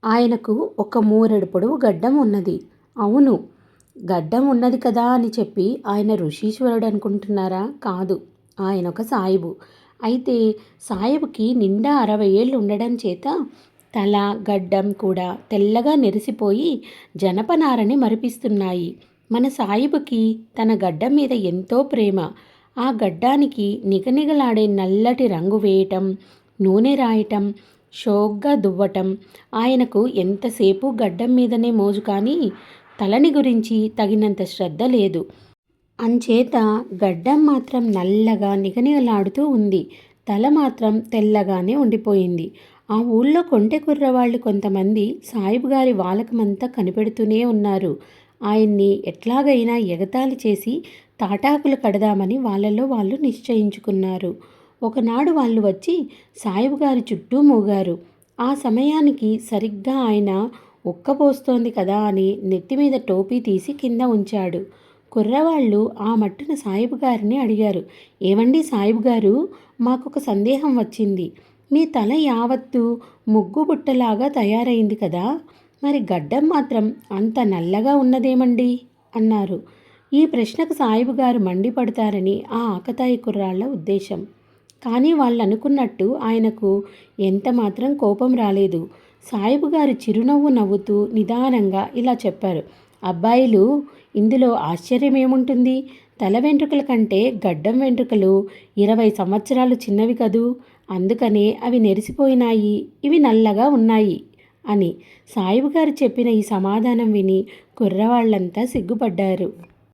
ఆయనకు ఒక మూరెడు పొడవు గడ్డం ఉన్నది. అవును, గడ్డం ఉన్నది కదా అని చెప్పి ఆయన ఋషీశ్వరుడు అనుకుంటున్నారా? కాదు, ఆయన ఒక సాయిబు. అయితే సాయిబుకి నిండా 60 ఏళ్ళు ఉండడం చేత తల, గడ్డం కూడా తెల్లగా నెరిసిపోయి జనపనారని మరిపిస్తున్నాయి. మన సాయిబుకి తన గడ్డం మీద ఎంతో ప్రేమ. ఆ గడ్డానికి నిగనిగలాడే నల్లటి రంగు వేయటం, నూనె రాయటం, షోగ్గా దువ్వటం ఆయనకు ఎంతసేపు గడ్డం మీదనే మోజు కానీ తలని గురించి తగినంత శ్రద్ధ లేదు. అంచేత గడ్డం మాత్రం నల్లగా నిగనిగలాడుతూ ఉంది. తల మాత్రం తెల్లగానే ఉండిపోయింది. ఆ ఊళ్ళో కొంటె కుర్రవాళ్ళు కొంతమంది సాయిబు గారి వాలకమంతా కనిపెడుతూనే ఉన్నారు. ఆయన్ని ఎట్లాగైనా ఎగతాళి చేసి తాటాకులు కడదామని వాళ్ళలో వాళ్ళు నిశ్చయించుకున్నారు. ఒకనాడు వాళ్ళు వచ్చి సాయిబు గారి చుట్టూ మూగారు. ఆ సమయానికి సరిగ్గా ఆయన ఉక్కపోస్తోంది కదా అని నెత్తిమీద టోపీ తీసి కింద ఉంచాడు. కుర్రవాళ్ళు ఆ మట్టున సాయిబు గారిని అడిగారు, ఏమండి సాయిబు గారు, మాకొక సందేహం వచ్చింది. మీ తల యావత్తు ముగ్గు బుట్టలాగా తయారైంది కదా, మరి గడ్డం మాత్రం అంత నల్లగా ఉన్నదేమండి అన్నారు. ఈ ప్రశ్నకు సాయిబు గారు మండిపడతారని ఆ ఆకతాయి కుర్రాళ్ల ఉద్దేశం. కానీ వాళ్ళు అనుకున్నట్టు ఆయనకు ఎంత మాత్రం కోపం రాలేదు. సాయిబు గారు చిరునవ్వు నవ్వుతూ నిదానంగా ఇలా చెప్పారు, అబ్బాయిలు, ఇందులో ఆశ్చర్యమేముంటుంది? తల వెంట్రుకల కంటే గడ్డం వెంట్రుకలు 20 సంవత్సరాలు చిన్నవి కదూ, అందుకనే అవి నెరిసిపోయినాయి, ఇవి నల్లగా ఉన్నాయి అని సాయిబు గారు చెప్పిన ఈ సమాధానం విని కుర్రవాళ్లంతా సిగ్గుపడ్డారు.